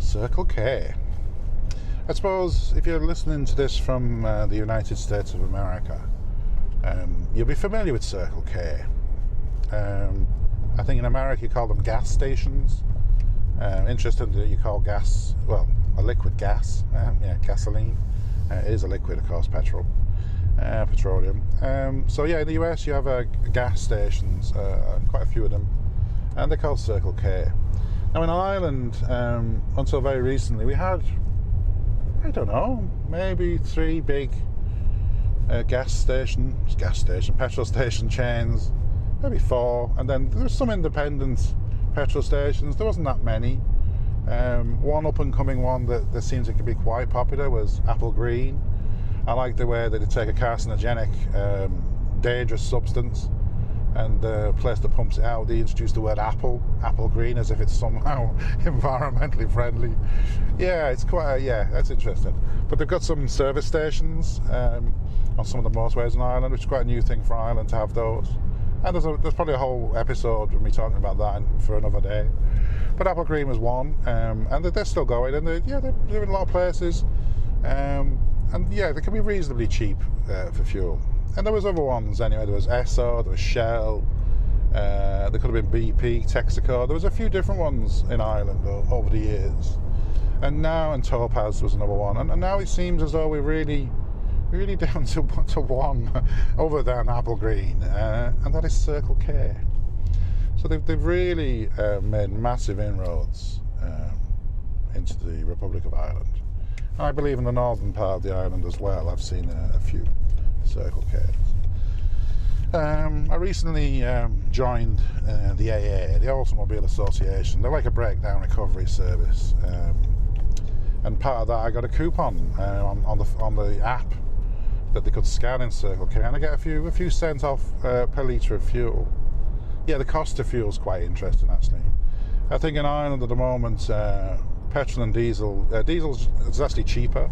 Circle K. I suppose if you're listening to this from the United States of America, you'll be familiar with Circle K. I think in America you call them gas stations. Interesting that you call gas, well, a liquid gas, gasoline. It is a liquid, of course, petroleum. So yeah, in the US you have gas stations, quite a few of them, and they're called Circle K. Now in Ireland, until very recently, we had, I don't know, maybe 3 big petrol station chains, maybe 4, and then there's some independent petrol stations. There wasn't that many. One up and coming one that seems like it could be quite popular was Applegreen. I like the way that they take a carcinogenic, dangerous substance, and the place that pumps it out, they introduce the word apple green, as if it's somehow environmentally friendly. Yeah, it's quite, that's interesting. But they've got some service stations on some of the motorways in Ireland, which is quite a new thing for Ireland to have those. And there's probably a whole episode of me talking about that for another day. But Applegreen was one, and they're still going, and they're in a lot of places. And yeah, they can be reasonably cheap for fuel. And there was other ones anyway. There was Esso, there was Shell, there could have been BP, Texaco. There was a few different ones in Ireland over the years. And Topaz was another one. And now it seems as though we're really down to one other than Applegreen, and that is Circle K. So they've really made massive inroads into the Republic of Ireland. And I believe in the northern part of the island as well, I've seen a few Circle Ks. I recently joined the AA, the Automobile Association. They're like a breakdown recovery service, and part of that I got a coupon on the app that they could scan in Circle K, and I get a few cents off per litre of fuel. Yeah, the cost of fuel is quite interesting actually. I think in Ireland at the moment, petrol and diesel is actually cheaper,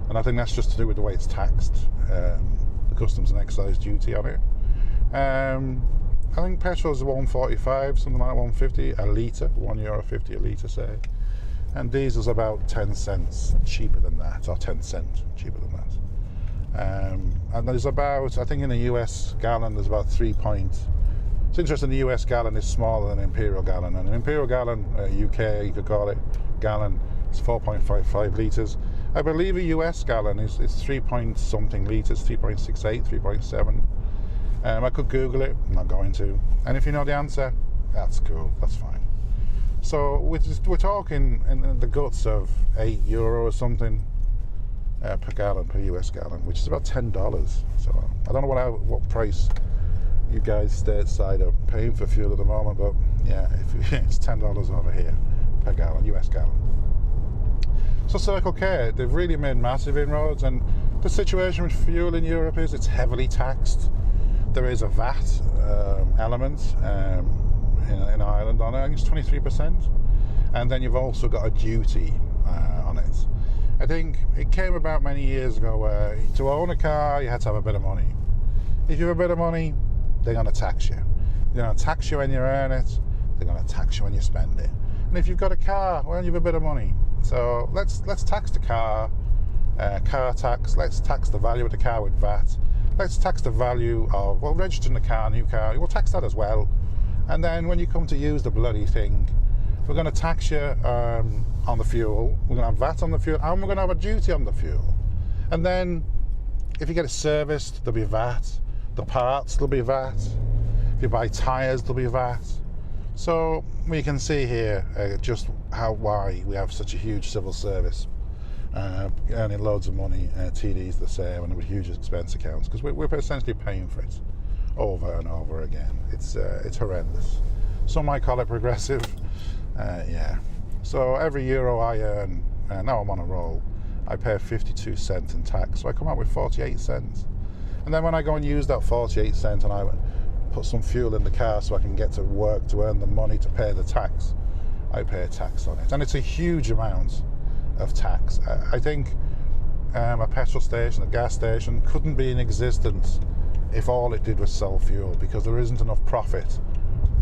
and I think that's just to do with the way it's taxed, the customs and excise duty on it. I think petrol is $1.45, something like $1.50 a litre, €1.50 a litre say, and diesel's about 10 cents cheaper than that, or 10 cents cheaper than that. And there's about, I think in the US gallon there's about it's interesting, the US gallon is smaller than an imperial gallon, and an imperial gallon, UK you could call it, gallon is 4.55 litres. I believe a US gallon is 3 point something litres, 3.68, 3.7. I could Google it, I'm not going to. And if you know the answer, that's cool, that's fine. So we're talking in the guts of €8 or something per gallon, per US gallon, which is about $10. So I don't know what price you guys stateside are paying for fuel at the moment, but yeah, it's $10 over here per gallon, US gallon. So Circle K, they've really made massive inroads, and the situation with fuel in Europe is it's heavily taxed. There is a VAT element in Ireland on it, I think it's 23%, and then you've also got a duty on it. I think it came about many years ago where to own a car you had to have a bit of money. If you have a bit of money, they're going to tax you. They're going to tax you when you earn it, they're going to tax you when you spend it. And if you've got a car, well, you have a bit of money. So let's tax the car tax, let's tax the value of the car with VAT, let's tax the value of, well, registering the car, new car, we'll tax that as well. And then when you come to use the bloody thing, we're going to tax you on the fuel, we're going to have VAT on the fuel, and we're going to have a duty on the fuel. And then if you get it serviced, there'll be VAT. The parts, there'll be VAT. If you buy tyres, there'll be VAT. So we can see here just why we have such a huge civil service, earning loads of money, TDs the same, and with huge expense accounts, because we're essentially paying for it over and over again. It's horrendous. Some might call it progressive. Yeah. So every euro I earn, now I'm on a roll, I pay 52 cents in tax, so I come out with 48 cents. And then when I go and use that 48 cents and I put some fuel in the car so I can get to work to earn the money to pay the tax, I pay a tax on it. And it's a huge amount of tax. I think a petrol station, a gas station, couldn't be in existence if all it did was sell fuel, because there isn't enough profit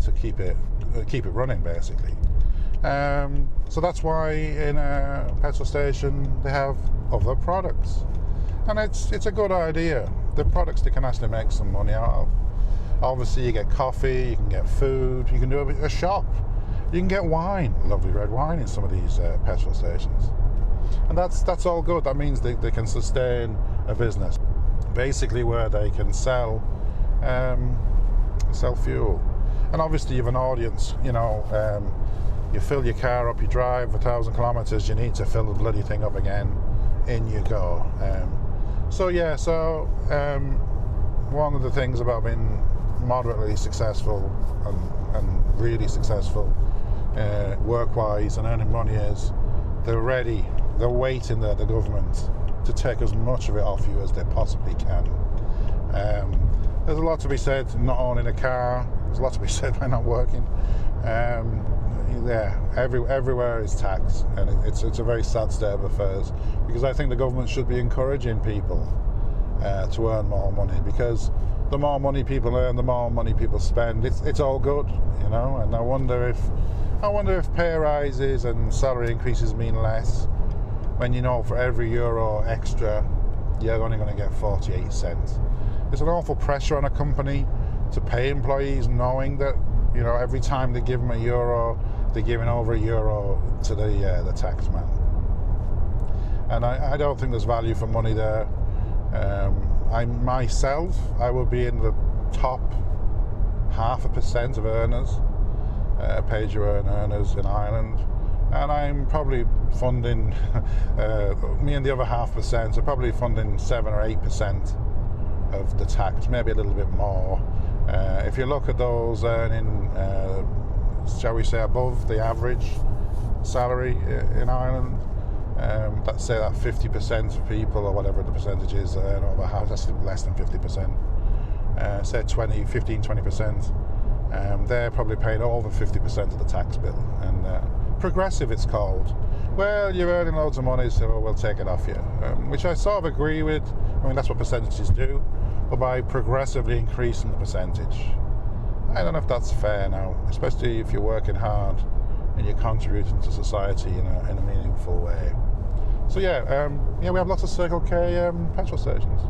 to keep it running, basically. So that's why in a petrol station they have other products, and it's a good idea. The products they can actually make some money out of. Obviously, you get coffee, you can get food, you can do a shop, you can get wine, lovely red wine in some of these petrol stations, and that's all good. That means they can sustain a business, basically, where they can sell fuel. And obviously, you have an audience. You fill your car up, you drive 1,000 kilometers, you need to fill the bloody thing up again, in you go. One of the things about being moderately successful and really successful work-wise and earning money is they're waiting there, the government, to take as much of it off you as they possibly can. There's a lot to be said not owning a car. There's a lot to be said by not working. Everywhere is tax, and it's a very sad state of affairs, because I think the government should be encouraging people to earn more money, because the more money people earn, the more money people spend. It's all good, and I wonder if pay rises and salary increases mean less when for every euro extra you're only going to get 48 cents. It's an awful pressure on a company to pay employees, knowing that every time they give them €1, they're giving over €1 to the tax man. And I don't think there's value for money there. I will be in the top 0.5% of earners, pay-as-you-earn earners in Ireland, and I'm probably funding me and the other 0.5% are probably funding 7 or 8% of the tax, maybe a little bit more. If you look at those earning, shall we say, above the average salary in Ireland, let's say that 50% of people, or whatever the percentage is, earn over half, that's less than 50%, say 15-20%, they're probably paying over 50% of the tax bill. And progressive, it's called. Well, you're earning loads of money, so we'll take it off you, which I sort of agree with. I mean, that's what percentages do, but by progressively increasing the percentage, I don't know if that's fair now, especially if you're working hard and you're contributing to society in a meaningful way. So we have lots of Circle K petrol stations.